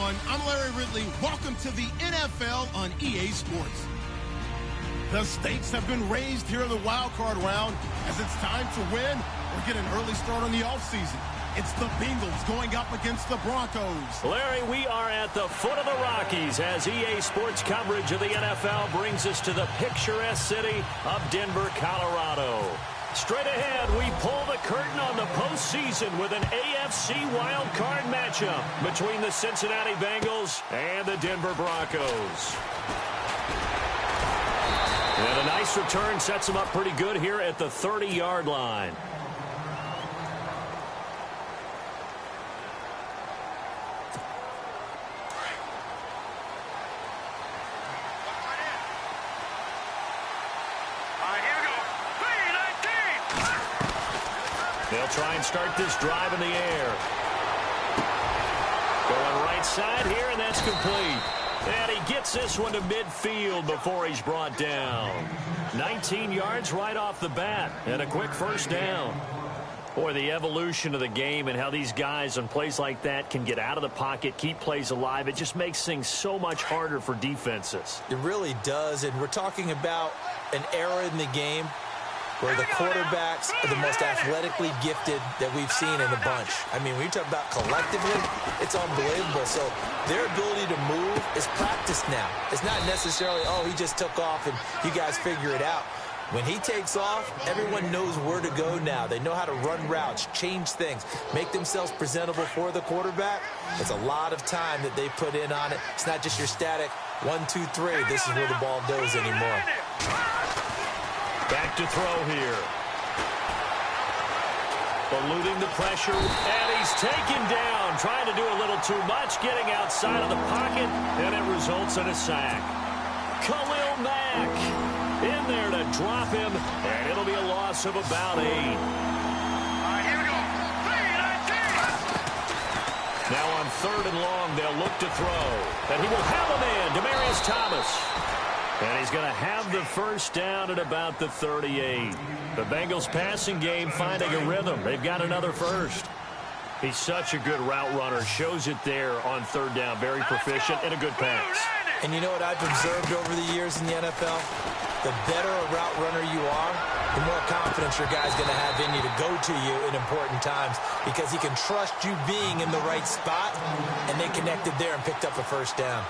everyone. I'm Larry Ridley. Welcome to the NFL on EA Sports. The stakes have been raised here in the wild card round as it's time to win or get an early start on the offseason. It's the Bengals going up against the Broncos. Larry, we are at the foot of the Rockies as EA Sports coverage of the NFL brings us to the picturesque city of Denver, Colorado. Straight ahead, we pull the curtain on the postseason with an AFC wildcard matchup between the Cincinnati Bengals and the Denver Broncos. And a nice return sets them up pretty good here at the 30-yard line. They'll try and start this drive in the air. Going right side here, and that's complete. And he gets this one to midfield before he's brought down. 19 yards right off the bat, and a quick first down. Boy, the evolution of the game and how these guys on plays like that can get out of the pocket, keep plays alive, it just makes things so much harder for defenses. It really does, and we're talking about an era in the game where the quarterbacks are the most athletically gifted that we've seen in the bunch. I mean, when you talk about collectively, it's unbelievable. So their ability to move is practiced now. It's not necessarily, oh, he just took off and you guys figure it out. When he takes off, everyone knows where to go now. They know how to run routes, change things, make themselves presentable for the quarterback. It's a lot of time that they put in on it. It's not just your static 1, 2, 3. This is where the ball goes anymore. Back to throw here. Eluding the pressure, and he's taken down. Trying to do a little too much, getting outside of the pocket, and it results in a sack. Khalil Mack in there to drop him, and it'll be a loss of about 8. Here we go. Now on 3rd and long, they'll look to throw. And he will have a man, Demaryius Thomas. And he's going to have the first down at about the 38. The Bengals passing game finding a rhythm. They've got another first. He's such a good route runner. Shows it there on 3rd down. Very proficient and a good pass. And you know what I've observed over the years in the NFL? The better a route runner you are, the more confidence your guy's going to have in you to go to you in important times because he can trust you being in the right spot, and they connected there and picked up a first down.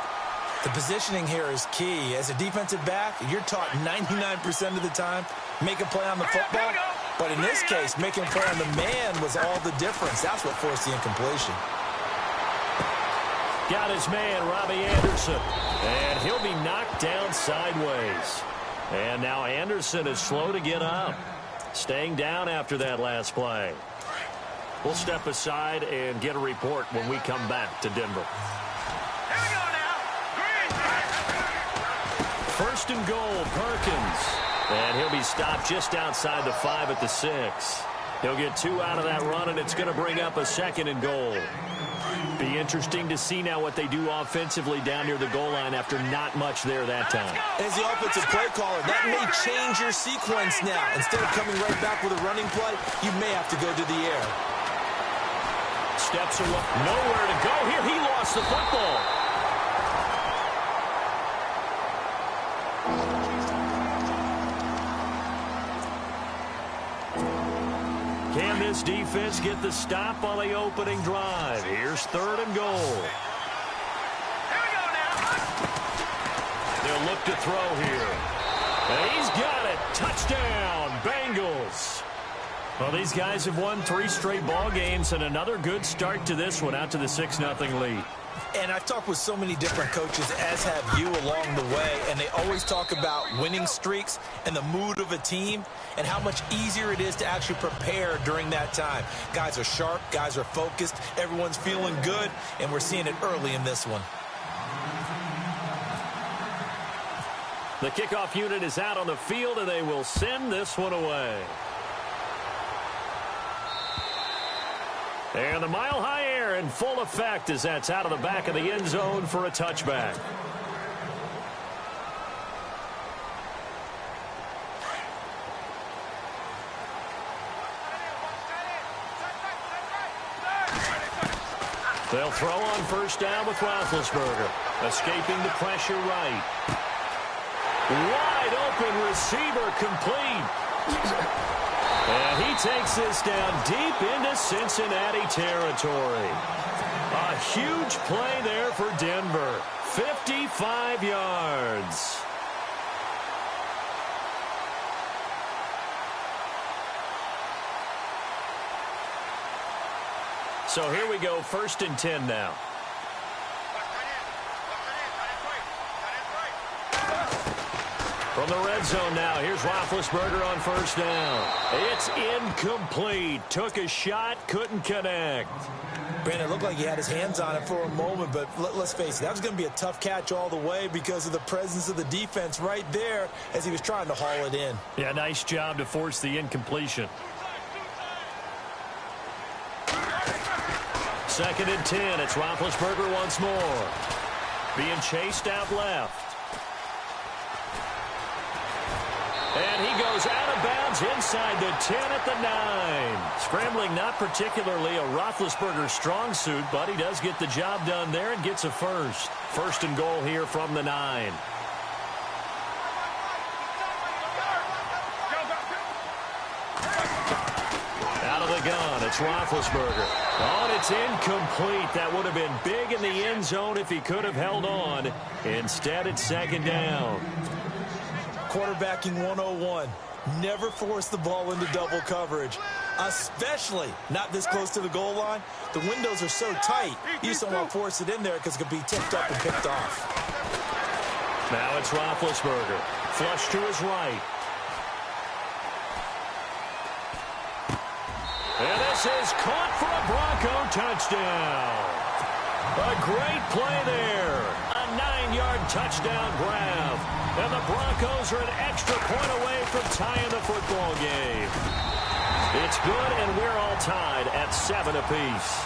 The positioning here is key. As a defensive back, you're taught 99% of the time, make a play on the football. But in this case, making a play on the man was all the difference. That's what forced the incompletion. Got his man, Robbie Anderson. And he'll be knocked down sideways. And now Anderson is slow to get up. Staying down after that last play. We'll step aside and get a report when we come back to Denver. 1st and goal, Perkins. And he'll be stopped just outside the 5 at the 6. He'll get 2 out of that run, and it's going to bring up a 2nd and goal. Be interesting to see now what they do offensively down near the goal line after not much there that time. As the offensive play caller, that may change your sequence now. Instead of coming right back with a running play, you may have to go to the air. Steps away. Nowhere to go here. He lost the football. Can this defense get the stop on the opening drive? Here's 3rd and goal. Here we go now. They'll look to throw here. And he's got it. Touchdown, Bengals. Well, these guys have won 3 straight ball games and another good start to this one out to the 6-0 lead. And I've talked with so many different coaches, as have you along the way, and they always talk about winning streaks and the mood of a team and how much easier it is to actually prepare during that time. Guys are sharp, guys are focused, everyone's feeling good, and we're seeing it early in this one. The kickoff unit is out on the field, and they will send this one away. And the mile-high air in full effect as that's out of the back of the end zone for a touchback. They'll throw on first down with Roethlisberger. Escaping the pressure right. Wide open receiver complete. And he takes this down deep into Cincinnati territory. A huge play there for Denver. 55 yards. So here we go, 1st and 10 now. From the red zone now, here's Roethlisberger on first down. It's incomplete. Took a shot, couldn't connect. Brandon, it looked like he had his hands on it for a moment, but let's face it, that was going to be a tough catch all the way because of the presence of the defense right there as he was trying to haul it in. Yeah, nice job to force the incompletion. 2nd and 10. It's Roethlisberger once more. Being chased out left. And he goes out of bounds inside the 10 at the 9. Scrambling not particularly a Roethlisberger strong suit, but he does get the job done there and gets a first. 1st and goal here from the 9. Out of the gun, it's Roethlisberger. Oh, and it's incomplete. That would have been big in the end zone if he could have held on. Instead, it's 2nd down. Quarterbacking 101. Never force the ball into double coverage, especially not this close to the goal line. The windows are so tight, you just don't want to force it in there because it could be tipped up and picked off. Now it's Roethlisberger. Flush to his right. And this is caught for a Bronco touchdown. A great play there. A 9-yard touchdown grab. And the Broncos are an extra point away from tying the football game. It's good, and we're all tied at 7 apiece.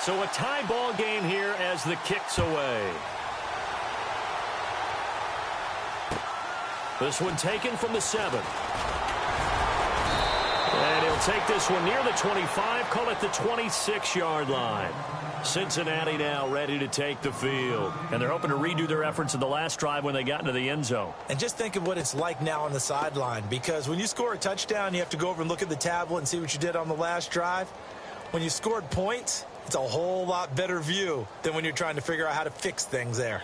So a tie ball game here as the kick's away. This one taken from the 7. And he'll take this one near the 25, call it the 26-yard line. Cincinnati now ready to take the field. And they're hoping to redo their efforts in the last drive when they got into the end zone. And just think of what it's like now on the sideline, because when you score a touchdown, you have to go over and look at the tablet and see what you did on the last drive. When you scored points, it's a whole lot better view than when you're trying to figure out how to fix things there.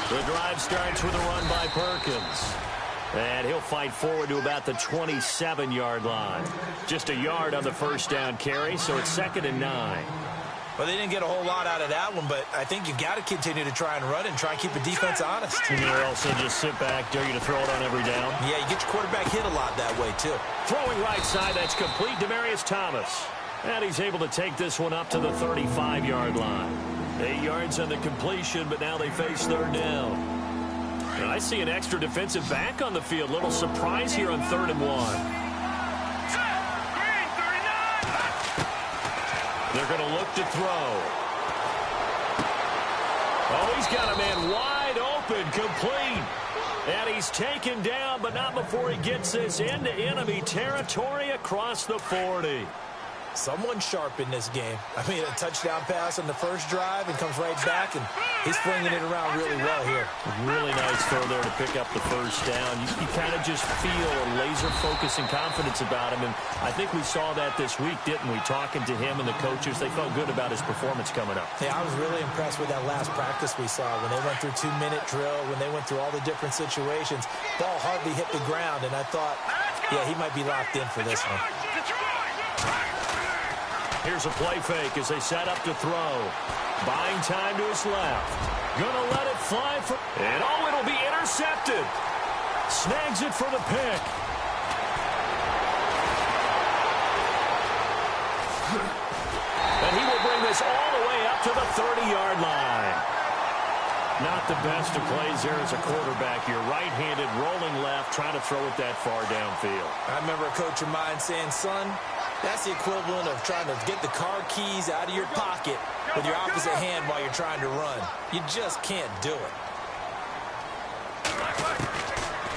The drive starts with a run by Perkins. And he'll fight forward to about the 27-yard line. Just a yard on the first down carry, so it's 2nd and 9. Well, they didn't get a whole lot out of that one, but I think you've got to continue to try and run and try and keep the defense honest. And you also just sit back, dare you to throw it on every down. Yeah, you get your quarterback hit a lot that way, too. Throwing right side, that's complete. Demarius Thomas. And he's able to take this one up to the 35-yard line. 8 yards on the completion, but now they face 3rd down. And I see an extra defensive back on the field. Little surprise here on 3rd and 1. They're going to look to throw. Oh, he's got a man wide open, complete. And he's taken down, but not before he gets this into enemy territory across the 40. Someone sharp in this game. I mean, a touchdown pass on the first drive and comes right back, and he's flinging it around really well here. Really nice throw there to pick up the first down. You kind of just feel a laser focus and confidence about him, and I think we saw that this week, didn't we? Talking to him and the coaches, they felt good about his performance coming up. Yeah, I was really impressed with that last practice we saw when they went through 2-minute drill, when they went through all the different situations. Ball hardly hit the ground, and I thought, yeah, he might be locked in for this one. Here's a play fake as they set up to throw. Buying time to his left. Gonna let it fly for... And oh, it'll be intercepted. Snags it for the pick. And he will bring this all the way up to the 30-yard line. Not the best of plays there as a quarterback. You're right-handed, rolling left, trying to throw it that far downfield. I remember a coach of mine saying, son, that's the equivalent of trying to get the car keys out of your pocket with your opposite hand while you're trying to run. You just can't do it.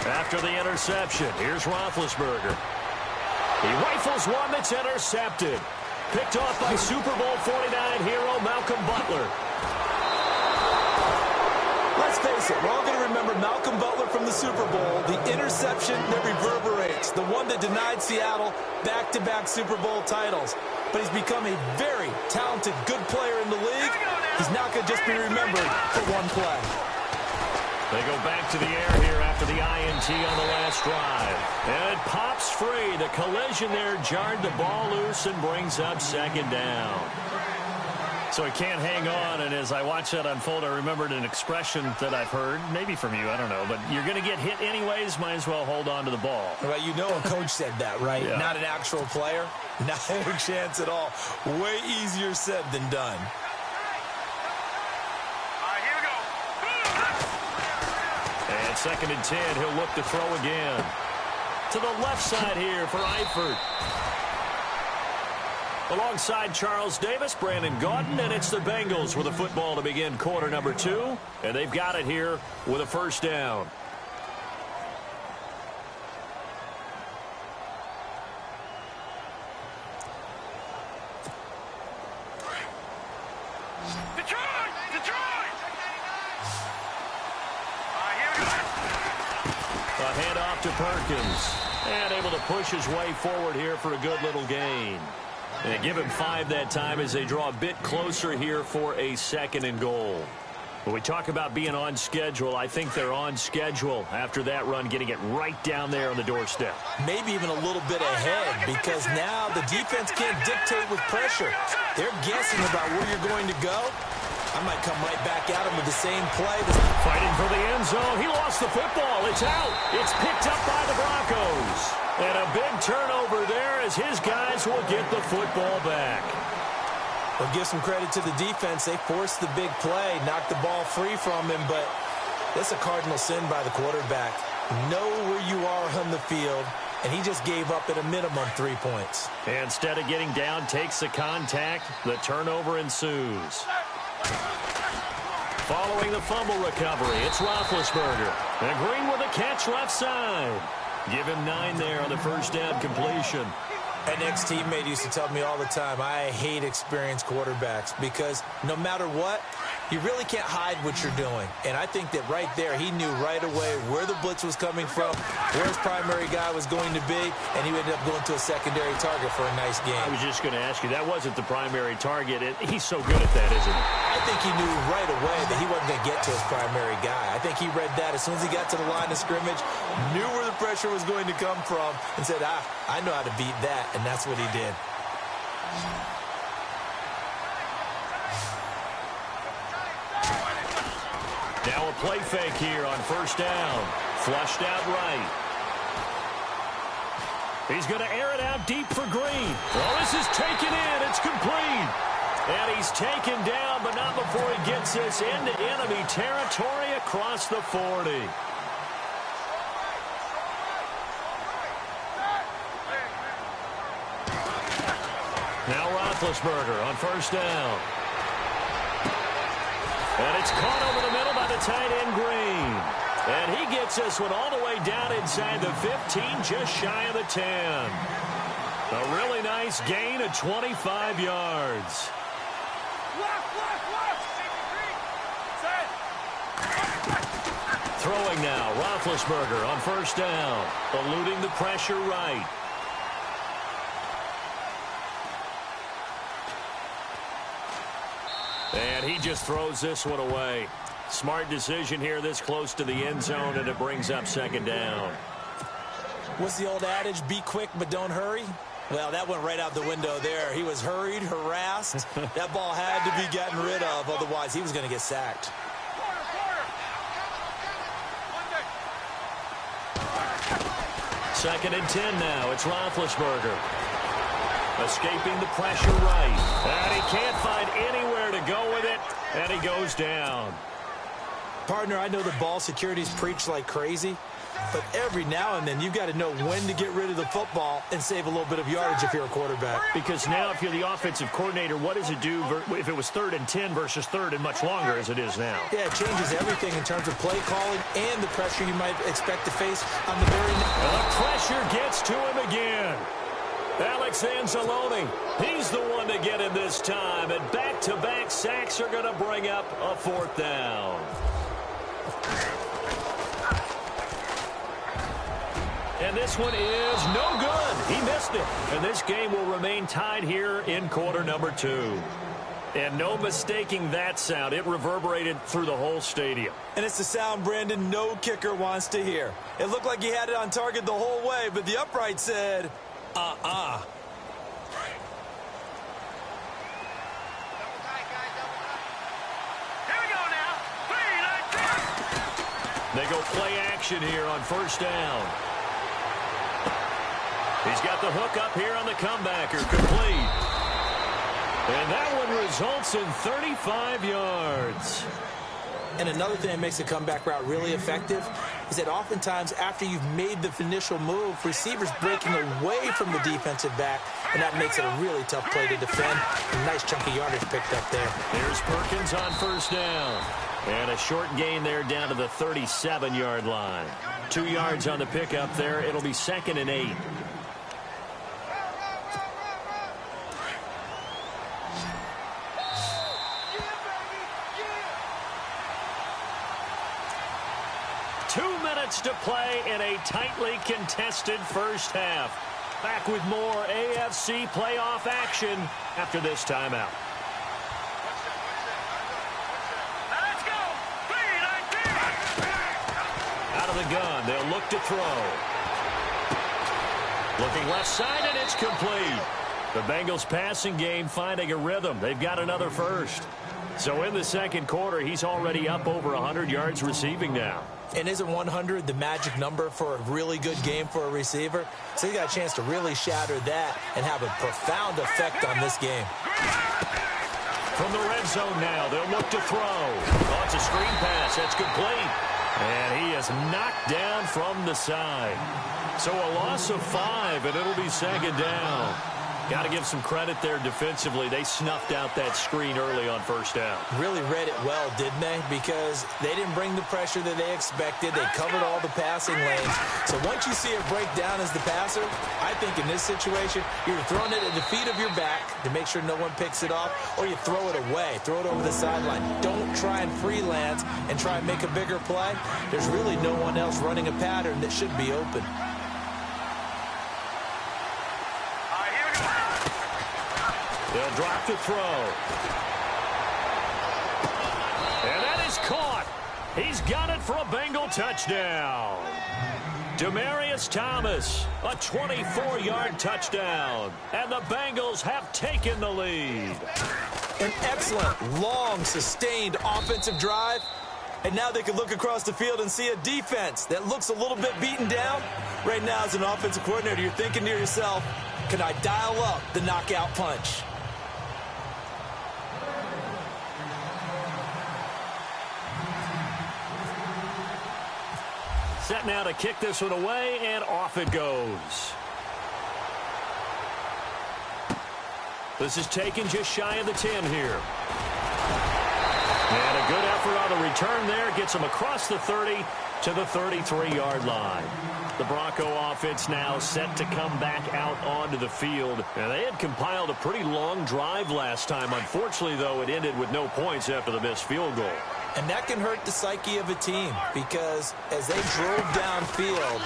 After the interception, here's Roethlisberger. He rifles one that's intercepted. Picked off by Super Bowl 49 hero Malcolm Butler. Let's face it, we're all going to remember Malcolm Butler from the Super Bowl, the interception that reverberates, the one that denied Seattle back-to-back Super Bowl titles. But he's become a very talented, good player in the league. He's not going to just be remembered for one play. They go back to the air here after the INT on the last drive. And it pops free. The collision there jarred the ball loose and brings up second down. So he can't hang on, and as I watch that unfold, I remembered an expression that I've heard, maybe from you, I don't know, but you're going to get hit anyways, might as well hold on to the ball. Well, you know a coach said that, right? Yeah. Not an actual player. Not a chance at all. Way easier said than done. Here we go. And 2nd and 10, he'll look to throw again. To the left side here for Eifert. Alongside Charles Davis, Brandon Gaudin, and it's the Bengals with a football to begin quarter number 2. And they've got it here with a first down. Detroit! Detroit! Here we go. A handoff to Perkins. And able to push his way forward here for a good little gain. And give him 5 that time as they draw a bit closer here for a 2nd and goal. When we talk about being on schedule, I think they're on schedule after that run, getting it right down there on the doorstep. Maybe even a little bit ahead, because now the defense can't dictate with pressure. They're guessing about where you're going to go. I might come right back at him with the same play. Fighting for the end zone. He lost the football. It's out. It's picked up by the Broncos. And a big turnover there as his guys will get the football back. Well, give some credit to the defense. They forced the big play, knocked the ball free from him, but that's a cardinal sin by the quarterback. Know where you are on the field, and he just gave up at a minimum 3 points. And instead of getting down, takes the contact. The turnover ensues. Following the fumble recovery, it's Roethlisberger. And Green with a catch left side. Give him 9 there on the first down completion. An ex-teammate used to tell me all the time, I hate experienced quarterbacks because no matter what, you really can't hide what you're doing. And I think that right there, he knew right away where the blitz was coming from, where his primary guy was going to be, and he ended up going to a secondary target for a nice game. I was just going to ask you, that wasn't the primary target. He's so good at that, isn't he? I think he knew right away that he wasn't going to get to his primary guy. I think he read that as soon as he got to the line of scrimmage, knew where the pressure was going to come from, and said, I know how to beat that, and that's what he did. Now a play fake here on first down. Flushed out right. He's going to air it out deep for Green. Well, this is taken in. It's complete. And he's taken down, but not before he gets this into enemy territory across the 40. Now Roethlisberger on first down. And it's caught over the middle by the tight end Green. And he gets this one all the way down inside the 15, just shy of the 10. A really nice gain of 25 yards. Throwing now, Roethlisberger on first down, eluding the pressure right. And he just throws this one away. Smart decision here this close to the end zone, and it brings up second down. What's the old adage, be quick but don't hurry? Well, that went right out the window there. He was hurried, harassed. That ball had to be gotten rid of, otherwise he was going to get sacked. Second and 10 now. It's Roethlisberger. Escaping the pressure right. And he can't find anywhere to go with it. And he goes down. Partner, I know the ball security's preached like crazy, but every now and then you've got to know when to get rid of the football and save a little bit of yardage if you're a quarterback. Because now if you're the offensive coordinator, what does it do if it was 3rd and 10 versus 3rd and much longer as it is now? Yeah, it changes everything in terms of play calling and the pressure you might expect to face on the very next. The pressure gets to him again. Alex Anzalone, he's the one to get him this time, and back-to-back sacks are going to bring up a 4th down. And this one is no good. He missed it. And this game will remain tied here in quarter number 2. And no mistaking that sound. It reverberated through the whole stadium. And it's the sound, Brandon, no kicker wants to hear. It looked like he had it on target the whole way, but the upright said, uh-uh. They go play action here on 1st down. He's got the hook up here on the comebacker, complete. And that one results in 35 yards. And another thing that makes a comeback route really effective is that oftentimes after you've made the initial move, receivers breaking away from the defensive back, and that makes it a really tough play to defend. A nice chunk of yardage picked up there. Here's Perkins on 1st down. And a short gain there down to the 37-yard line. 2 yards on the pickup there. It'll be 2nd and 8. To play in a tightly contested first half. Back with more AFC playoff action after this timeout. Let's go! Out of the gun, they'll look to throw. Looking left side, and it's complete. The Bengals passing game finding a rhythm. They've got another first. So in the second quarter, he's already up over 100 yards receiving now. And isn't 100 the magic number for a really good game for a receiver? So he got a chance to really shatter that and have a profound effect on this game. From the red zone now, they'll look to throw. Oh, it's a screen pass. That's complete. And he is knocked down from the side. So a loss of 5, and it'll be 2nd down. Got to give some credit there defensively. They snuffed out that screen early on 1st down. Really read it well, didn't they? Because they didn't bring the pressure that they expected. They covered all the passing lanes. So once you see it break down as the passer, I think in this situation, you're throwing it at the feet of your back to make sure no one picks it off, or you throw it away. Throw it over the sideline. Don't try and freelance and try and make a bigger play. There's really no one else running a pattern that should be open. They'll drop to throw. And that is caught. He's got it for a Bengal touchdown. Demaryius Thomas, a 24-yard touchdown. And the Bengals have taken the lead. An excellent, long, sustained offensive drive. And now they can look across the field and see a defense that looks a little bit beaten down. Right now, as an offensive coordinator, you're thinking to yourself, can I dial up the knockout punch? Set now to kick this one away, and off it goes. This is taken just shy of the 10 here. And a good effort on the return there. Gets him across the 30 to the 33-yard line. The Bronco offense now set to come back out onto the field. And they had compiled a pretty long drive last time. Unfortunately, though, it ended with no points after the missed field goal. And that can hurt the psyche of a team because as they drove downfield,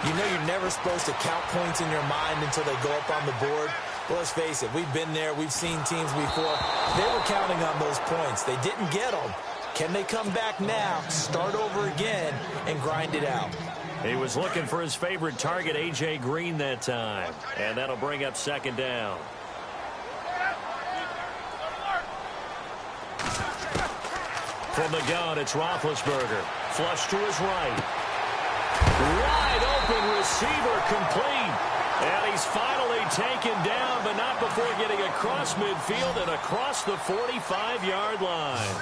you know you're never supposed to count points in your mind until they go up on the board. Well, let's face it, we've been there. We've seen teams before. They were counting on those points. They didn't get them. Can they come back now, start over again, and grind it out? He was looking for his favorite target, A.J. Green, that time. And that'll bring up 2nd down. From the gun, it's Roethlisberger. Flush to his right. Wide open receiver, complete. And he's finally taken down, but not before getting across midfield and across the 45-yard line.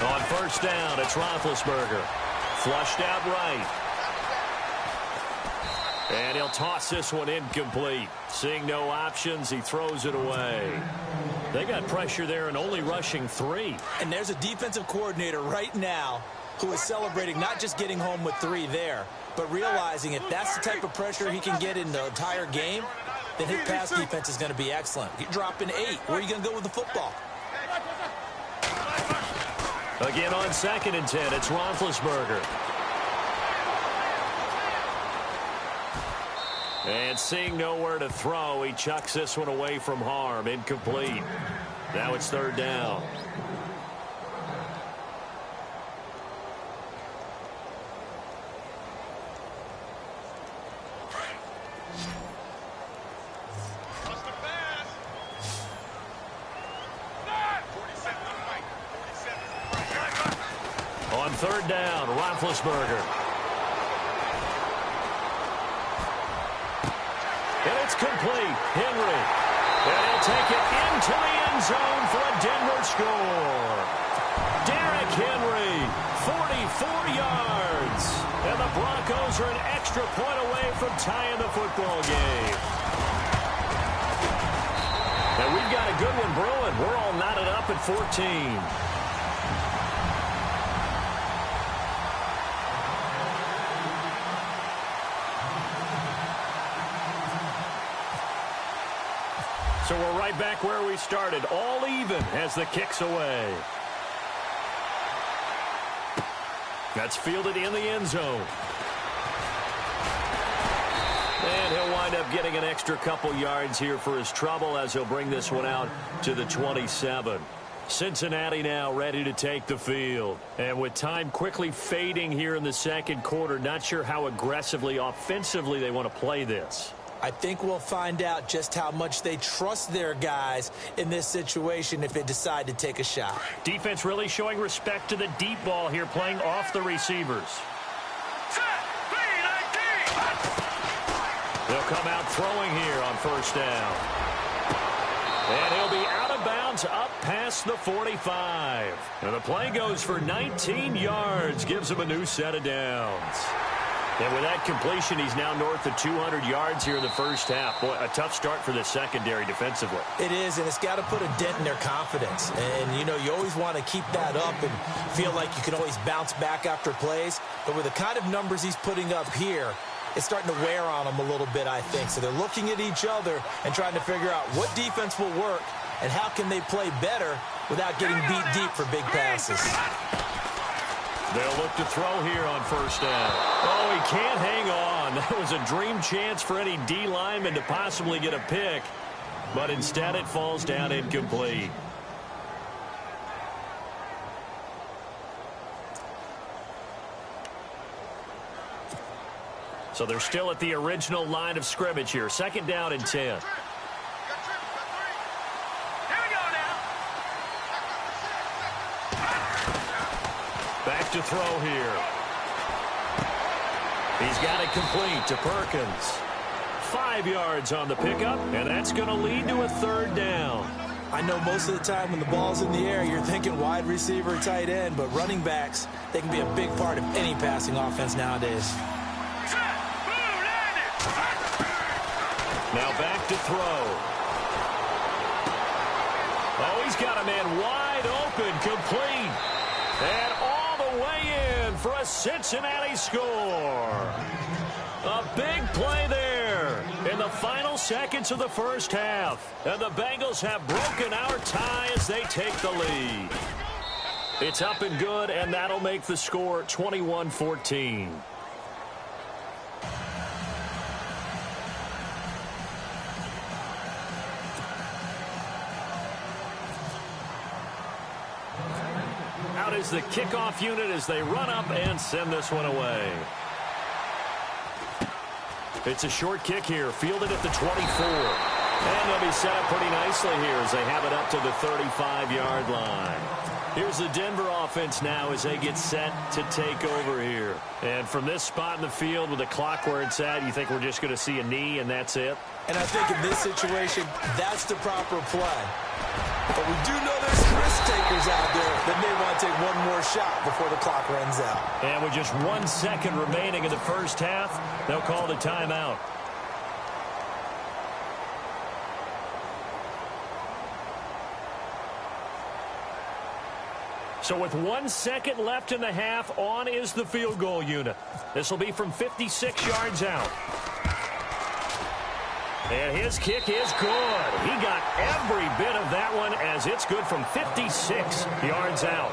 On first down, it's Roethlisberger. Flushed out right. And he'll toss this one incomplete. Seeing no options, he throws it away. They got pressure there and only rushing 3. And there's a defensive coordinator right now who is celebrating not just getting home with 3 there, but realizing if that's the type of pressure he can get in the entire game, then his pass defense is going to be excellent. You're dropping 8. Where are you going to go with the football? Again on 2nd and 10, it's Roethlisberger. And seeing nowhere to throw, he chucks this one away from harm. Incomplete. Now it's 3rd down. On 3rd down, Roethlisberger. And it's complete. Henry. And he'll take it into the end zone for a Denver score. Derrick Henry, 44 yards. And the Broncos are an extra point away from tying the football game. And we've got a good one brewing. We're all knotted up at 14. So we're right back where we started, all even as the kick's away. That's fielded in the end zone. And he'll wind up getting an extra couple yards here for his trouble as he'll bring this one out to the 27. Cincinnati now ready to take the field. And with time quickly fading here in the 2nd quarter, not sure how aggressively, offensively they want to play this. I think we'll find out just how much they trust their guys in this situation if they decide to take a shot. Defense really showing respect to the deep ball here, playing off the receivers. They'll come out throwing here on 1st down. And he'll be out of bounds up past the 45. And the play goes for 19 yards, gives him a new set of downs. And with that completion, he's now north of 200 yards here in the 1st half. Boy, a tough start for the secondary defensively. It is, and it's got to put a dent in their confidence. And, you know, you always want to keep that up and feel like you can always bounce back after plays. But with the kind of numbers he's putting up here, it's starting to wear on them a little bit, I think. So they're looking at each other and trying to figure out what defense will work and how can they play better without getting beat deep for big passes. They'll look to throw here on 1st down. Oh, he can't hang on. That was a dream chance for any D lineman to possibly get a pick. But instead it falls down incomplete. So they're still at the original line of scrimmage here. 2nd down and 10. Back to throw here. He's got it complete to Perkins. 5 yards on the pickup, and that's going to lead to a 3rd down. I know most of the time when the ball's in the air, you're thinking wide receiver, tight end, but running backs, they can be a big part of any passing offense nowadays. Now back to throw. Oh, he's got a man wide open, complete. And all the way in for a Cincinnati score. A big play there in the final seconds of the 1st half. And the Bengals have broken our tie as they take the lead. It's up and good, and that'll make the score 21-14. Out is the kickoff unit as they run up and send this one away. It's a short kick here, fielded at the 24. And they'll be set up pretty nicely here as they have it up to the 35-yard line. Here's the Denver offense now as they get set to take over here. And from this spot in the field with the clock where it's at, you think we're just going to see a knee and that's it? And I think in this situation, that's the proper play. But we do know there's some risk takers out there that may want to take one more shot before the clock runs out. And with just 1 second remaining in the first half, they'll call the timeout. So with 1 second left in the half, on is the field goal unit. This will be from 56 yards out. And his kick is good. He got every bit of that one as it's good from 56 yards out.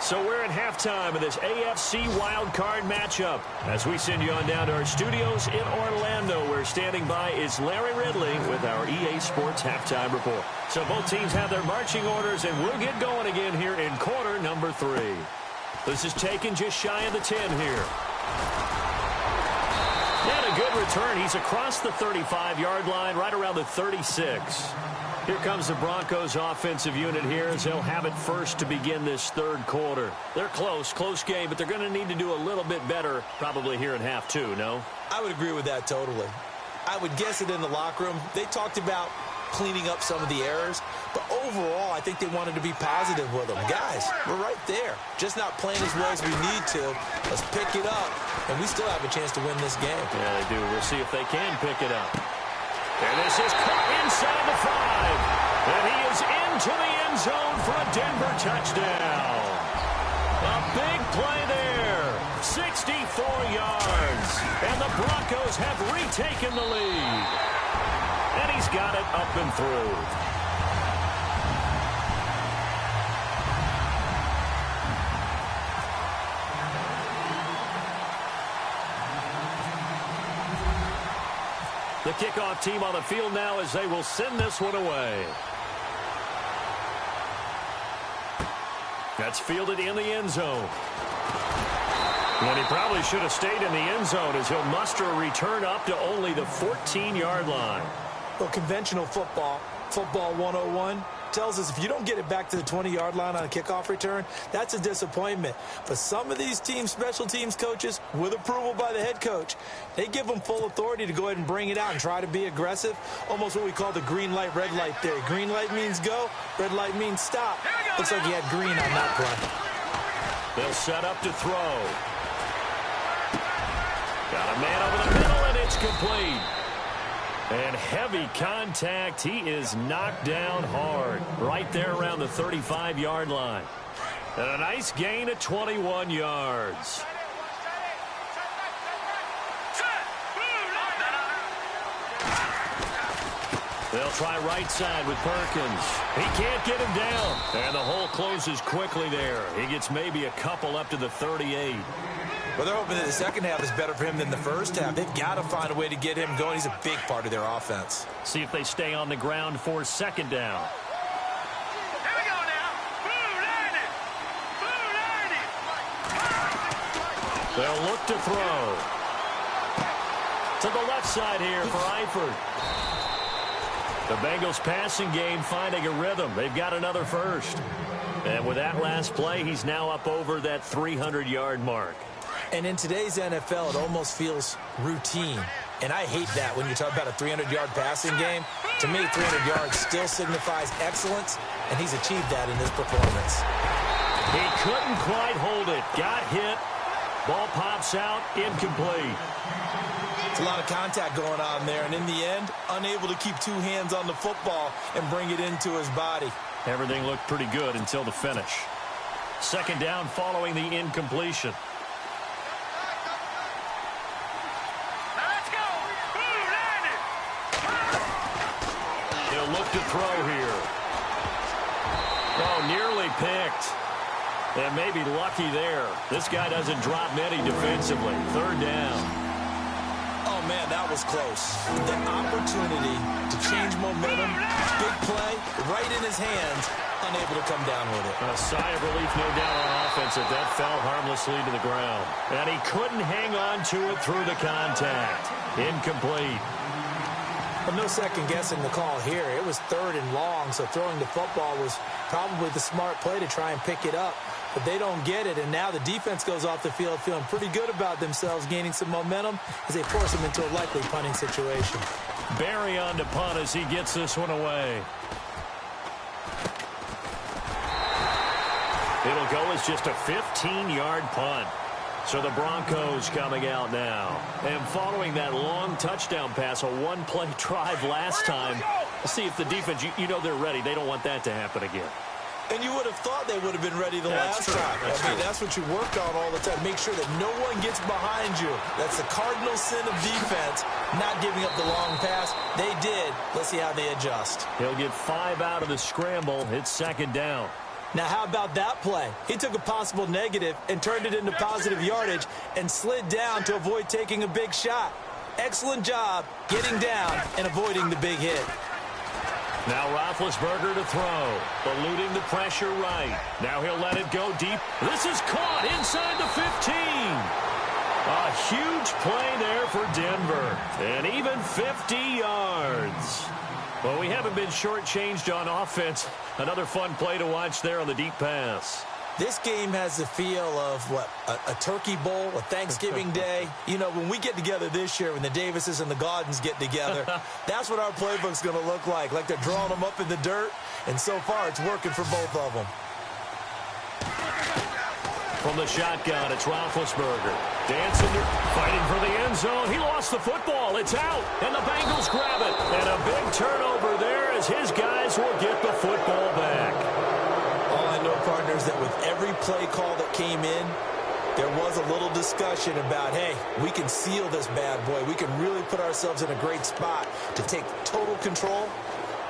So we're at halftime of this AFC wildcard matchup. As we send you on down to our studios in Orlando, where standing by is Larry Ridley with our EA Sports halftime report. So both teams have their marching orders, and we'll get going again here in quarter number 3. This is taken just shy of the 10 here. And a good return. He's across the 35-yard line, right around the 36. Here comes the Broncos offensive unit here as they'll have it first to begin this third quarter. They're close game, but they're going to need to do a little bit better probably here in half 2, no? I would agree with that totally. I would guess it in the locker room. They talked about cleaning up some of the errors, but overall I think they wanted to be positive with them. Guys, we're right there. Just not playing as well as we need to. Let's pick it up, and we still have a chance to win this game. Yeah, they do. We'll see if they can pick it up. And this is caught inside the 5. And he is into the end zone for a Denver touchdown. A big play there. 64 yards. And the Broncos have retaken the lead. And he's got it up and through. The kickoff team on the field now as they will send this one away. That's fielded in the end zone. And he probably should have stayed in the end zone as he'll muster a return up to only the 14-yard line. Well, conventional football 101, tells us if you don't get it back to the 20-yard line on a kickoff return, that's a disappointment. But some of these teams, special teams coaches, with approval by the head coach, they give them full authority to go ahead and bring it out and try to be aggressive, almost what we call the green light, red light theory. Green light means go, red light means stop. Looks like he had green on that play. They'll set up to throw. Got a man over the middle, and it's complete. And heavy contact. He is knocked down hard right there around the 35-yard line. And a nice gain of 21 yards. They'll try right side with Perkins. He can't get him down. And the hole closes quickly there. He gets maybe a couple up to the 38. Well, they're hoping that the second half is better for him than the first half. They've got to find a way to get him going. He's a big part of their offense. See if they stay on the ground for second down. Here we go now. They'll look to throw. To the left side here for Eifert. The Bengals passing game finding a rhythm. They've got another first. And with that last play, he's now up over that 300-yard mark. And in today's NFL, it almost feels routine. And I hate that when you talk about a 300-yard passing game. To me, 300 yards still signifies excellence, and he's achieved that in this performance. He couldn't quite hold it. Got hit. Ball pops out. Incomplete. It's a lot of contact going on there, and in the end, unable to keep two hands on the football and bring it into his body. Everything looked pretty good until the finish. Second down following the incompletion. He'll look to throw here. Oh, nearly picked. And maybe lucky there. This guy doesn't drop many defensively. Third down. Oh, man, that was close. The opportunity to change momentum, big play, right in his hands, unable to come down with it. A sigh of relief, no doubt, on offense that that fell harmlessly to the ground. And he couldn't hang on to it through the contact. Incomplete. Well, no second guessing the call here. It was third and long, so throwing the football was probably the smart play to try and pick it up. But they don't get it, and now the defense goes off the field feeling pretty good about themselves, gaining some momentum as they force them into a likely punting situation. Barry on to punt as he gets this one away. It'll go as just a 15-yard punt. So the Broncos coming out now. And following that long touchdown pass, a one-play drive last time, see if the defense, you know they're ready. They don't want that to happen again. And you would have thought they would have been ready the last time. That's what you work on all the time. Make sure that no one gets behind you. That's the cardinal sin of defense, not giving up the long pass. They did. Let's see how they adjust. He'll get 5 out of the scramble. It's second down. Now, how about that play? He took a possible negative and turned it into positive yardage and slid down to avoid taking a big shot. Excellent job getting down and avoiding the big hit. Now Roethlisberger to throw, eluding the pressure right. Now he'll let it go deep. This is caught inside the 15. A huge play there for Denver, and even 50 yards. Well, we haven't been shortchanged on offense. Another fun play to watch there on the deep pass. This game has the feel of, a turkey bowl, a Thanksgiving day. You know, when we get together this year, when the Davises and the Gaudens get together, that's what our playbook's going to look like they're drawing them up in the dirt, and so far it's working for both of them. From the shotgun, it's Roethlisberger. Dancing, fighting for the end zone. He lost the football. It's out, and the Bengals grab it. And a big turnover there as his guys will get the football back. All I know, partners, that with every play call that came in, there was a little discussion about, hey, we can seal this bad boy. We can really put ourselves in a great spot to take total control.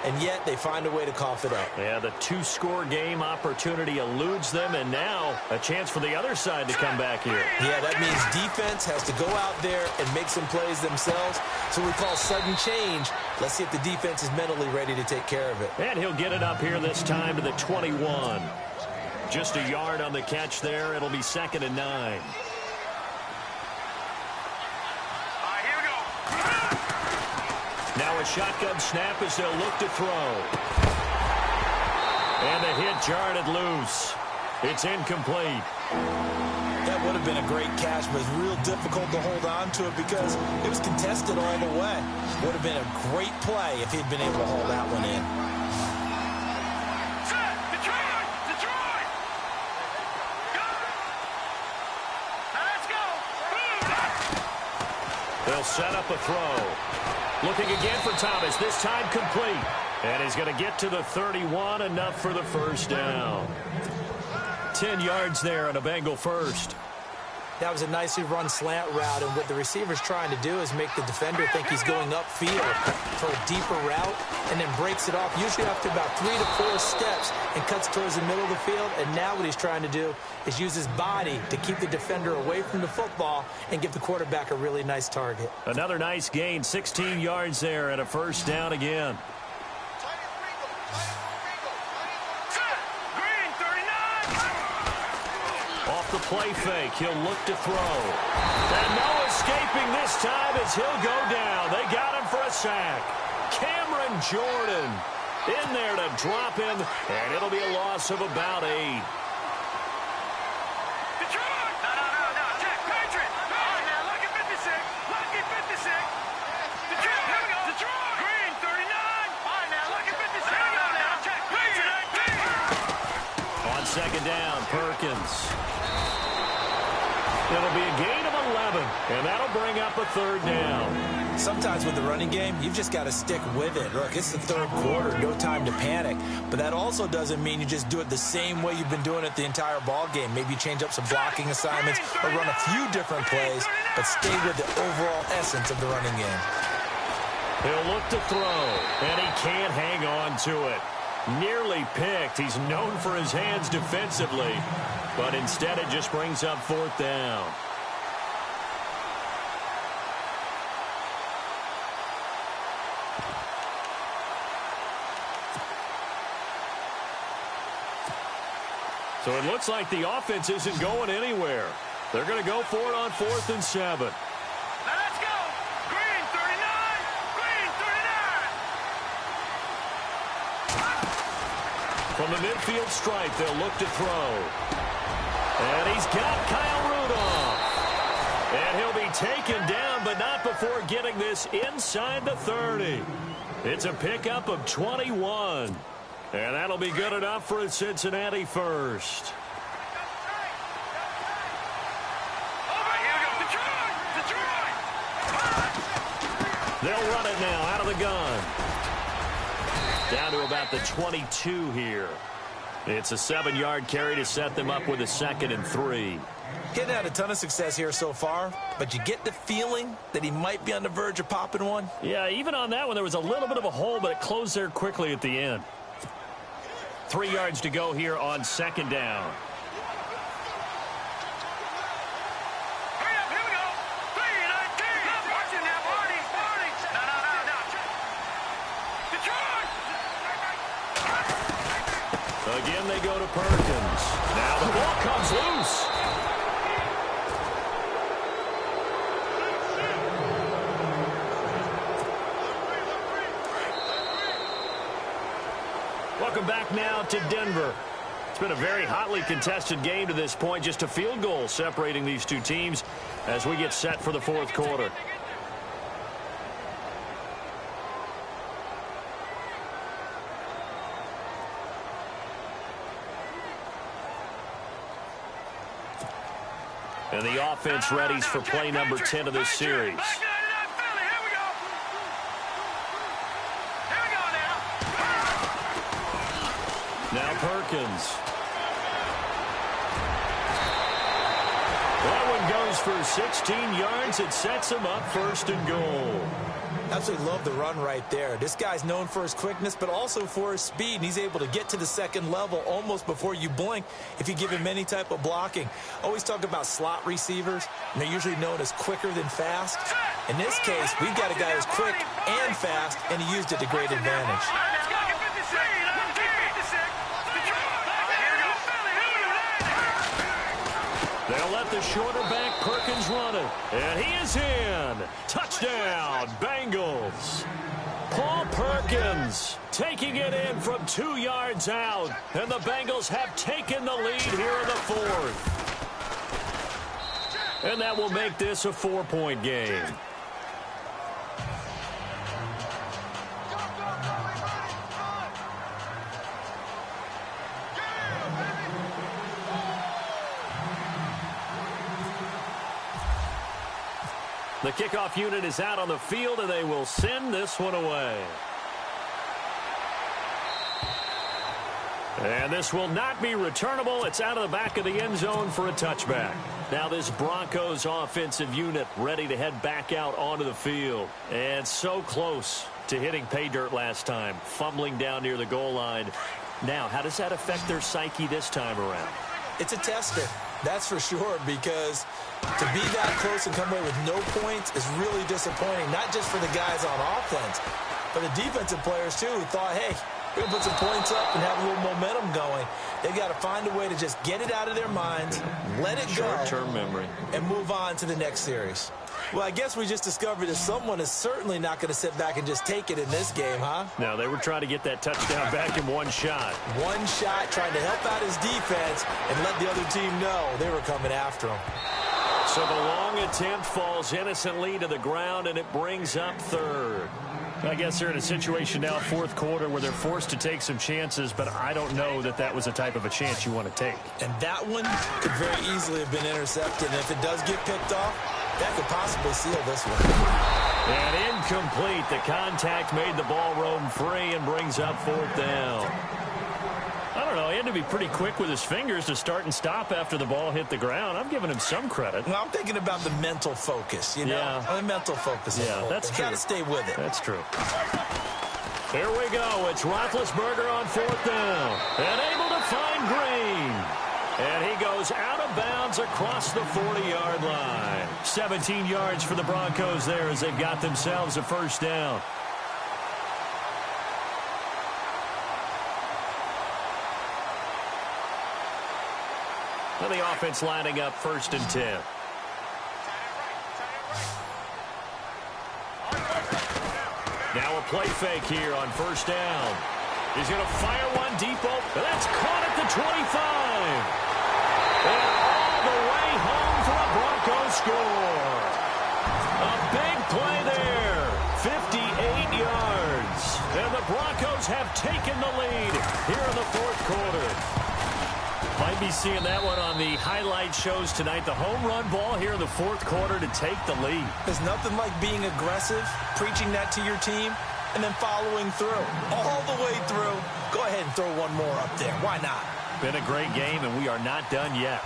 And yet they find a way to cough it up. Yeah, the 2-score game opportunity eludes them, and now a chance for the other side to come back here. Yeah, that means defense has to go out there and make some plays themselves. So we call sudden change. Let's see if the defense is mentally ready to take care of it. And he'll get it up here this time to the 21. Just a yard on the catch there. It'll be 2nd and 9. Now a shotgun snap as they'll look to throw. And the hit jarred it loose. It's incomplete. That would have been a great catch, but it's real difficult to hold on to it because it was contested all the way. Would have been a great play if he'd been able to hold that one in. Detroit! Let's go! They'll set up a throw. Looking again for Thomas, this time complete. And he's going to get to the 31, enough for the first down. 10 yards there on a Bengal first. That was a nicely run slant route, and what the receiver's trying to do is make the defender think he's going upfield for a deeper route and then breaks it off, usually after about 3 to 4 steps, and cuts towards the middle of the field. And now what he's trying to do is use his body to keep the defender away from the football and give the quarterback a really nice target. Another nice gain, 16 yards there, and a first down again. The play fake, he'll look to throw. And no escaping this time as he'll go down. They got him for a sack. Cameron Jordan in there to drop him, and it'll be a loss of about 8. Detroit! No. Check, Patriot! All right, now, lucky 56. Lucky 56. Detroit, here we go. Detroit! Green, 39. All right, now, lucky 56. Here we go now. Check, Patriot. On second down, Perkins. It'll be a gain of 11, and that'll bring up a third down. Sometimes with the running game, you've just got to stick with it. Look, it's the third quarter, no time to panic. But that also doesn't mean you just do it the same way you've been doing it the entire ball game. Maybe you change up some blocking assignments or run a few different plays, but stay with the overall essence of the running game. He'll look to throw, and he can't hang on to it. Nearly picked. He's known for his hands defensively, but instead it just brings up 4th down. So it looks like the offense isn't going anywhere. They're going to go for it on 4th and 7. Now let's go. Green, 39. Green, 39. From the midfield stripe, they'll look to throw. And he's got Kyle Rudolph. And he'll be taken down, but not before getting this inside the 30. It's a pickup of 21. And that'll be good enough for a Cincinnati first. They'll run it now out of the gun. Down to about the 22 here. It's a 7-yard carry to set them up with a 2nd and 3. Getting had a ton of success here so far, but you get the feeling that he might be on the verge of popping one. Yeah, even on that one, there was a little bit of a hole, but it closed there quickly at the end. 3 yards to go here on 2nd down. Again, they go to Perkins. Now the ball comes loose. Welcome back now to Denver. It's been a very hotly contested game to this point. Just a field goal separating these two teams as we get set for the 4th quarter. And the offense readies for play number 10 of this series. Now Perkins. That one goes for 16 yards. It sets him up 1st and goal. Absolutely love the run right there. This guy's known for his quickness, but also for his speed. And he's able to get to the 2nd level almost before you blink if you give him any type of blocking. Always talk about slot receivers, and they're usually known as quicker than fast. In this case, we've got a guy who's quick and fast, and he used it to great advantage. They'll let the shorter back Perkins run it. And he is in. Touchdown, Bengals. Paul Perkins taking it in from 2 yards out. And the Bengals have taken the lead here in the 4th. And that will make this a 4-point game. The kickoff unit is out on the field, and they will send this one away. And this will not be returnable. It's out of the back of the end zone for a touchback. Now this Broncos offensive unit ready to head back out onto the field. And so close to hitting pay dirt last time, fumbling down near the goal line. Now, how does that affect their psyche this time around? It's a tester, that's for sure, because to be that close and come away with no points is really disappointing, not just for the guys on offense, but the defensive players, too, who thought, hey, we're going to put some points up and have a little momentum going. They've got to find a way to just get it out of their minds, let it go, short-term memory, and move on to the next series. Well, I guess we just discovered that someone is certainly not going to sit back and just take it in this game, huh? No, they were trying to get that touchdown back in one shot. One shot, trying to help out his defense and let the other team know they were coming after him. So the long attempt falls innocently to the ground, and it brings up 3rd. I guess they're in a situation now, 4th quarter, where they're forced to take some chances, but I don't know that that was the type of a chance you want to take. And that one could very easily have been intercepted, and if it does get picked off, that could possibly seal this one. And incomplete. The contact made the ball roam free and brings up 4th down. I don't know. He had to be pretty quick with his fingers to start and stop after the ball hit the ground. I'm giving him some credit. Well, I'm thinking about the mental focus, you know? Yeah. The mental focus. Yeah, that's true. You got to stay with it. That's true. Here we go. It's Roethlisberger on 4th down. And able to find Green. And he goes out of bounds across the 40-yard line. 17 yards for the Broncos there as they've got themselves a 1st down. And the offense lining up 1st and 10. Now a play fake here on 1st down. He's going to fire one deep open. That's caught at the 25. And all the way home for a Broncos score. A big play there. 58 yards. And the Broncos have taken the lead here in the 4th quarter. Might be seeing that one on the highlight shows tonight. The home run ball here in the fourth quarter to take the lead. There's nothing like being aggressive, preaching that to your team, and then following through. All the way through. Go ahead and throw one more up there. Why not? Been a great game, and we are not done yet.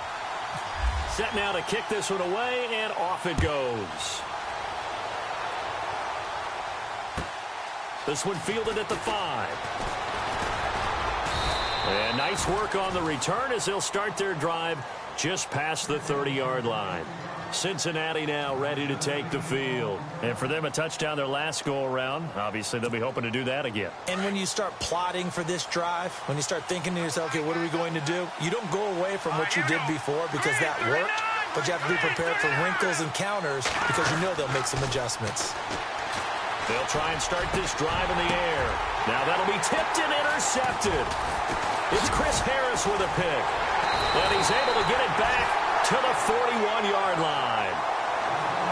Set now to kick this one away, and off it goes. This one fielded at the 5. And nice work on the return as they'll start their drive just past the 30-yard line. Cincinnati now ready to take the field. And for them, a touchdown their last go-around. Obviously, they'll be hoping to do that again. And when you start plotting for this drive, when you start thinking to yourself, okay, what are we going to do? You don't go away from what you did before because that worked, but you have to be prepared for wrinkles and counters because you know they'll make some adjustments. They'll try and start this drive in the air. Now that'll be tipped and intercepted. It's Chris Harris with a pick. And he's able to get it back to the 41-yard line.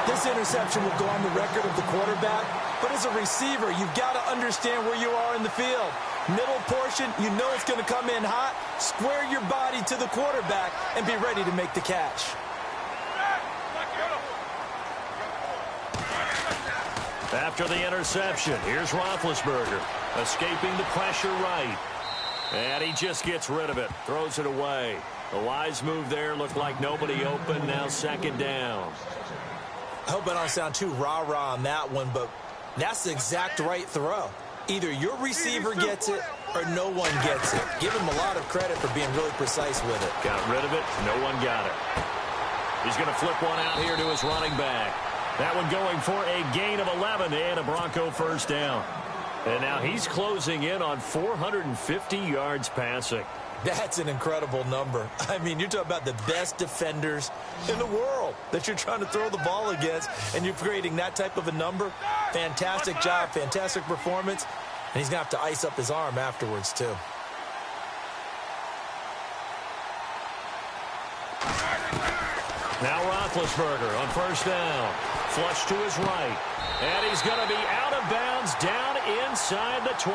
This interception will go on the record of the quarterback, but as a receiver, you've got to understand where you are in the field. Middle portion, you know it's going to come in hot. Square your body to the quarterback and be ready to make the catch. After the interception, here's Roethlisberger, escaping the pressure right. And he just gets rid of it, throws it away. A wise move there, looked like nobody open, now second down. I hope I don't sound too rah-rah on that one, but that's the exact right throw. Either your receiver gets it or no one gets it. Give him a lot of credit for being really precise with it. Got rid of it, no one got it. He's going to flip one out here to his running back. That one going for a gain of 11 and a Bronco first down. And now he's closing in on 450 yards passing. That's an incredible number. I mean, you're talking about the best defenders in the world that you're trying to throw the ball against, and you're creating that type of a number. Fantastic job, fantastic performance, and he's going to have to ice up his arm afterwards, too. Now Roethlisberger on first down. Flush to his right. And he's going to be out of bounds down inside the 20.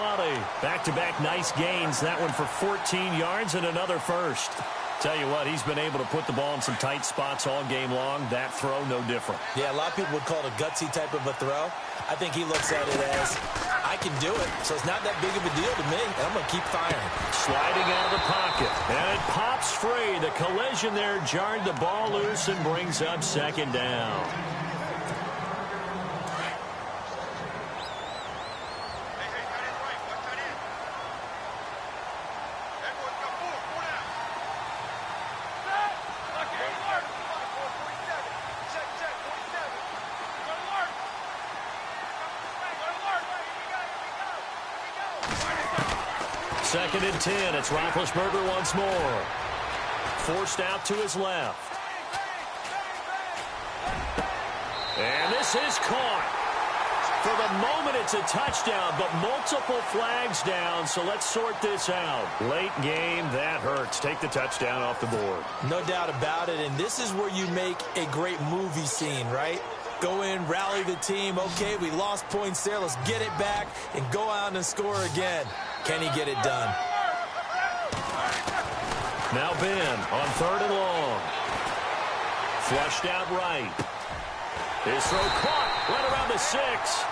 Back-to-back nice gains. That one for 14 yards and another first. Tell you what, he's been able to put the ball in some tight spots all game long. That throw, no different. Yeah, a lot of people would call it a gutsy type of a throw. I think he looks at it as, I can do it, so it's not that big of a deal to me, and I'm going to keep firing. Sliding out of the pocket, and it pops free. The collision there jarred the ball loose and brings up second down. Second and 10. It's Roethlisberger once more. Forced out to his left. And this is caught. For the moment, it's a touchdown, but multiple flags down, so let's sort this out. Late game, that hurts. Take the touchdown off the board. No doubt about it, and this is where you make a great movie scene, right? Go in, rally the team. Okay, we lost points there. Let's get it back and go out and score again. Can he get it done? Now Ben on third and long. Flushed out right. His throw caught right around the 6.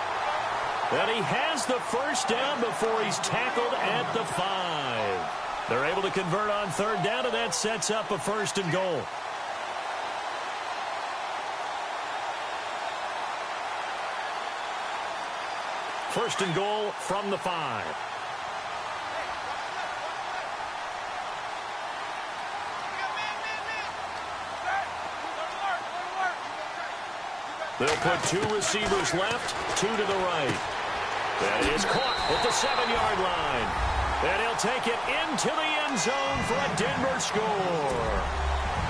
And he has the first down before he's tackled at the 5. They're able to convert on third down, and that sets up a first and goal. First and goal from the 5. They'll put two receivers left, two to the right. That is caught at the 7-yard line. And he'll take it into the end zone for a Denver score.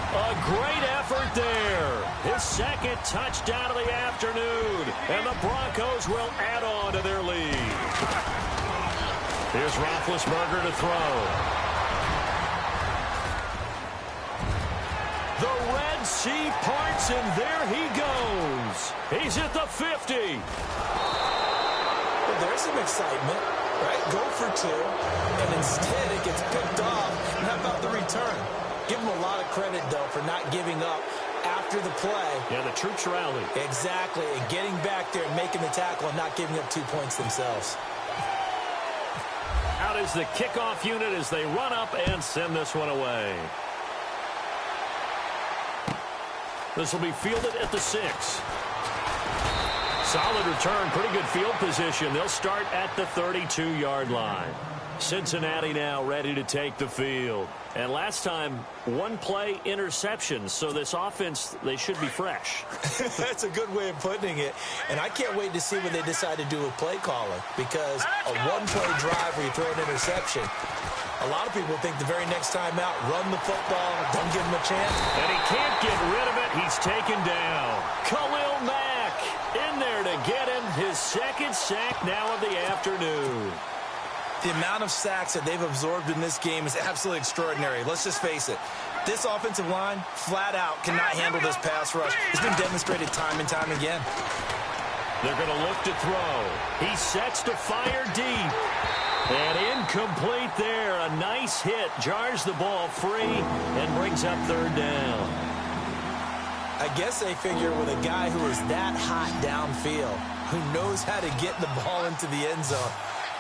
A great effort there. His second touchdown of the afternoon. And the Broncos will add on to their lead. Here's Roethlisberger to throw. The Red Sea parts, and there he goes. He's at the 50. Well, there's some excitement, right? Go for two, and instead it gets picked off. And how about the return? credit, though, for not giving up after the play. Yeah, the troops rally. Exactly, and getting back there and making the tackle and not giving up 2 points themselves. Out is the kickoff unit as they run up and send this one away. This will be fielded at the 6. Solid return, pretty good field position. They'll start at the 32-yard line. Cincinnati now ready to take the field. And last time, one play interception. So this offense, they should be fresh. That's a good way of putting it. And I can't wait to see what they decide to do with play calling. Because a one-play drive where you throw an interception, a lot of people think the very next time out, run the football, don't give him a chance. And he can't get rid of it. He's taken down. Khalil Mack in there to get him. His second sack now of the afternoon. The amount of sacks that they've absorbed in this game is absolutely extraordinary. Let's just face it. This offensive line, flat out, cannot handle this pass rush. It's been demonstrated time and time again. They're going to look to throw. He sets to fire deep. And incomplete there. A nice hit. Jars the ball free and brings up third down. I guess they figure with a guy who is that hot downfield, who knows how to get the ball into the end zone,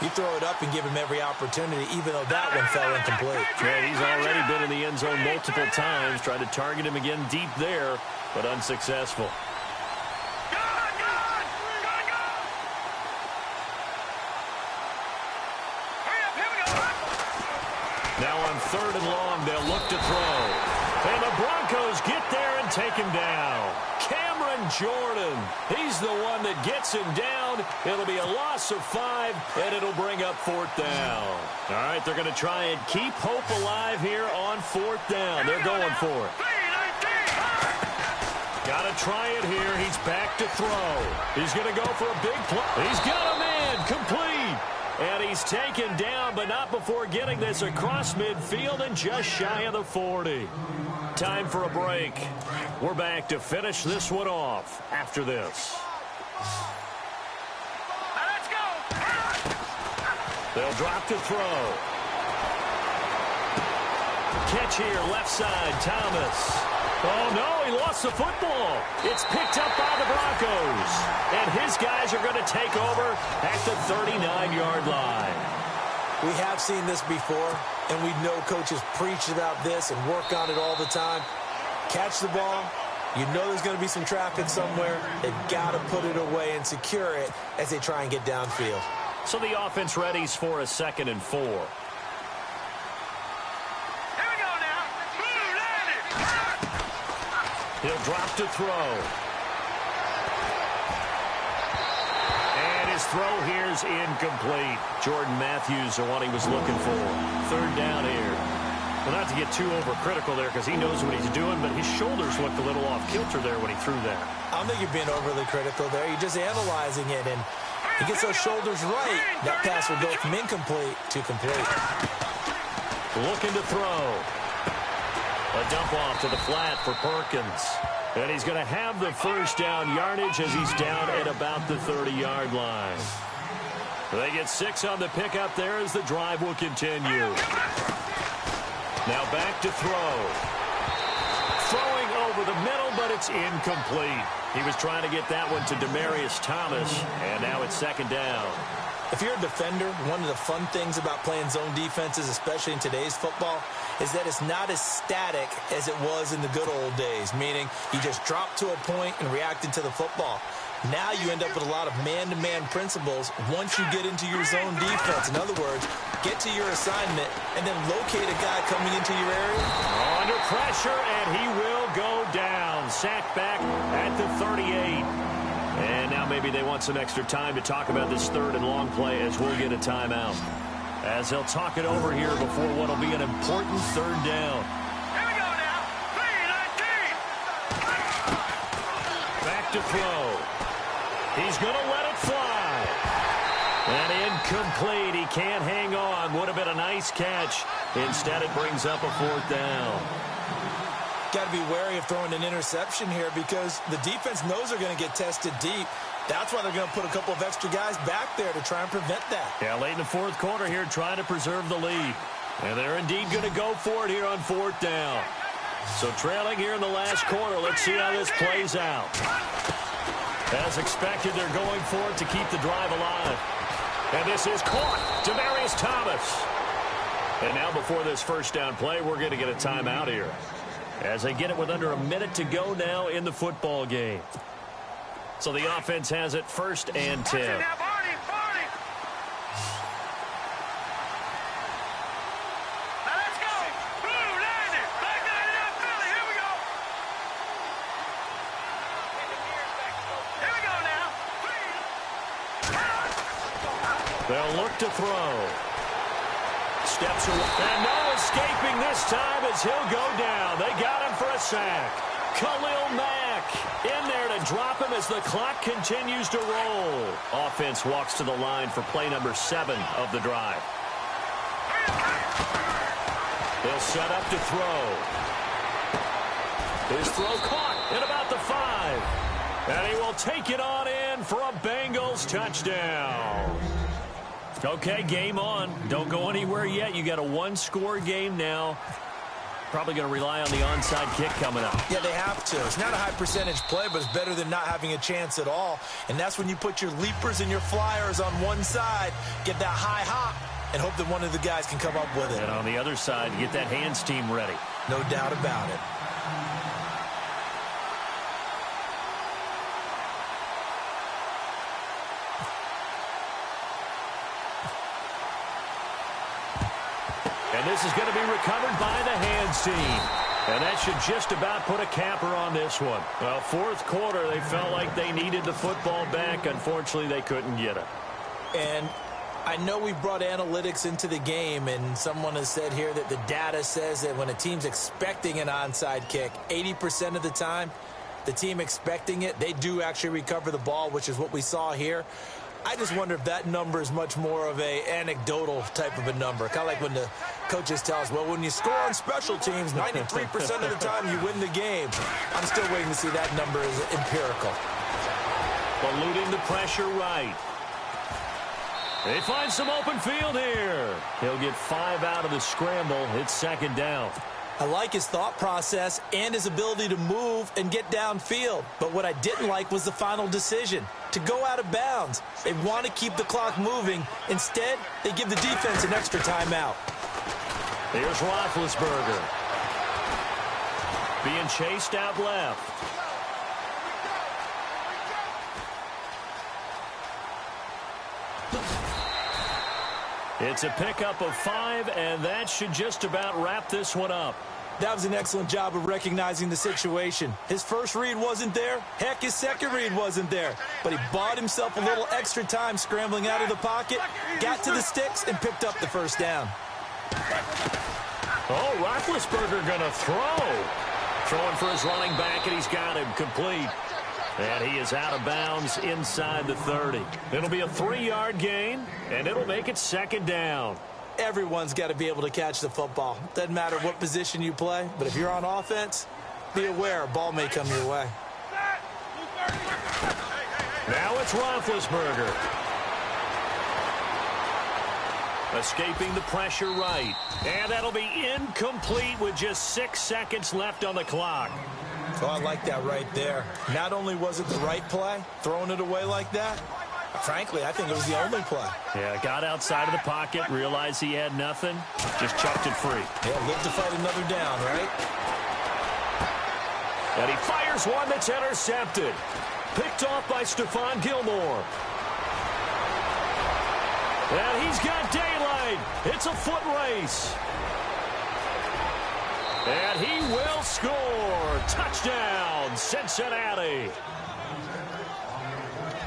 you throw it up and give him every opportunity, even though that one fell incomplete. Yeah, he's already been in the end zone multiple times. Tried to target him again deep there, but unsuccessful. Now on 3rd and long, they'll look to throw. And the Broncos get there and take him down. Cameron Jordan, he's the one that gets him down. It'll be a loss of 5, and it'll bring up 4th down. All right, they're going to try and keep hope alive here on 4th down. They're going for it. Got to try it here. He's back to throw. He's going to go for a big play. He's got a man complete. And he's taken down, but not before getting this across midfield and just shy of the 40. Time for a break. We're back to finish this one off after this. Let's go. They'll drop to throw. Catch here, left side, Thomas. Oh, no, he lost the football. It's picked up by the Broncos. And his guys are going to take over at the 39-yard line. We have seen this before, and we know coaches preach about this and work on it all the time. Catch the ball. You know there's going to be some traffic somewhere. They've got to put it away and secure it as they try and get downfield. So the offense readies for a 2nd and 4. He'll drop to throw. And his throw here's incomplete. Jordan Matthews, the one he was looking for. 3rd down here. Well, not to get too overcritical there because he knows what he's doing, but his shoulders looked a little off kilter there when he threw that. I don't think you're being overly critical there. You're just analyzing it, and he gets those shoulders right. That pass will go from incomplete to complete. Looking to throw. A dump off to the flat for Perkins. And he's going to have the 1st down yardage as he's down at about the 30-yard line. They get 6 on the pickup there as the drive will continue. Now back to throw. Throwing over the middle, but it's incomplete. He was trying to get that one to Demaryius Thomas, and now it's 2nd down. If you're a defender, one of the fun things about playing zone defenses, especially in today's football, is that it's not as static as it was in the good old days, meaning you just drop to a point and react into the football. Now you end up with a lot of man-to-man principles once you get into your zone defense. In other words, get to your assignment and then locate a guy coming into your area. Under pressure, and he will go down. Sacked back at the 38. And now maybe they want some extra time to talk about this 3rd and long play as we'll get a timeout. As they'll talk it over here before what will be an important 3rd down. Here we go now. 3-19. Back to throw. He's going to let it fly. And incomplete. He can't hang on. Would have been a nice catch. Instead, it brings up a 4th down. Got to be wary of throwing an interception here because the defense knows they're going to get tested deep. That's why they're going to put a couple of extra guys back there to try and prevent that. Yeah, late in the 4th quarter here, trying to preserve the lead. And they're indeed going to go for it here on 4th down. So trailing here in the last quarter. Let's see how this plays out. As expected, they're going for it to keep the drive alive. And this is caught. Demaryius Thomas. And now before this first down play, we're going to get a timeout here. As they get it with under a minute to go now in the football game. So the offense has it 1st and 10. They'll look to throw. Steps away. And no escaping this time as he'll go down. They got him for a sack. Khalil Mack in there to drop him as the clock continues to roll. Offense walks to the line for play number 7 of the drive. They'll set up to throw. His throw caught at about the 5. And he will take it on in for a Bengals touchdown. Okay, game on. Don't go anywhere yet. You got a 1-score game now. Probably going to rely on the onside kick coming up. Yeah, they have to. It's not a high percentage play, but it's better than not having a chance at all. And that's when you put your leapers and your flyers on one side, get that high hop, and hope that one of the guys can come up with it. And on the other side, get that hands team ready. No doubt about it. And this is going to be recovered by the hands team. And that should just about put a capper on this one. Well, 4th quarter, they felt like they needed the football back. Unfortunately, they couldn't get it. And I know we brought analytics into the game, and someone has said here that the data says that when a team's expecting an onside kick, 80% of the time, the team expecting it, they do actually recover the ball, which is what we saw here. I just wonder if that number is much more of a anecdotal type of a number. Kind of like when the coaches tell us, well, when you score on special teams, 93% of the time you win the game. I'm still waiting to see that number is empirical. Eluding the pressure right. They find some open field here. He'll get 5 out of the scramble. It's 2nd down. I like his thought process and his ability to move and get downfield. But what I didn't like was the final decision, to go out of bounds. They want to keep the clock moving. Instead, they give the defense an extra timeout. Here's Roethlisberger. Being chased out left. It's a pickup of 5, and that should just about wrap this one up. That was an excellent job of recognizing the situation. His first read wasn't there. Heck, his second read wasn't there. But he bought himself a little extra time scrambling out of the pocket, got to the sticks, and picked up the first down. Oh, Roethlisberger going to throw. Throwing for his running back, and he's got him complete. And he is out of bounds inside the 30. It'll be a 3-yard gain, and it'll make it 2nd down. Everyone's got to be able to catch the football. Doesn't matter what position you play, but if you're on offense, be aware a ball may come your way. Now it's Roethlisberger. Escaping the pressure right. And that'll be incomplete with just 6 seconds left on the clock. Oh, I like that right there. Not only was it the right play, throwing it away like that, frankly, I think it was the only play. Yeah, got outside of the pocket, realized he had nothing, just chucked it free. Yeah, live to fight another down, right? And he fires one that's intercepted. Picked off by Stephon Gilmore. And he's got daylight. It's a foot race. And he will score. Touchdown, Cincinnati.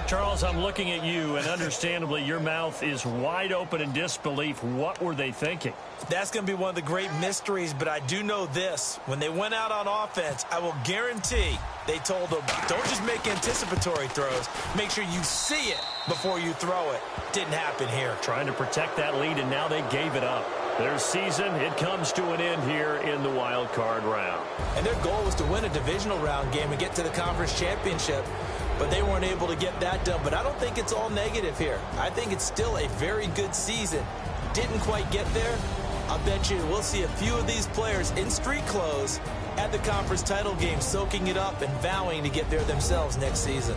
Charles, I'm looking at you, and understandably, your mouth is wide open in disbelief. What were they thinking? That's going to be one of the great mysteries, but I do know this. When they went out on offense, I will guarantee they told them, don't just make anticipatory throws. Make sure you see it before you throw it. Didn't happen here. Trying to protect that lead, and now they gave it up. Their season, it comes to an end here in the wild card round. And their goal was to win a divisional round game and get to the conference championship, but they weren't able to get that done. But I don't think it's all negative here. I think it's still a very good season. Didn't quite get there. I'll bet you we'll see a few of these players in street clothes at the conference title game, soaking it up and vowing to get there themselves next season.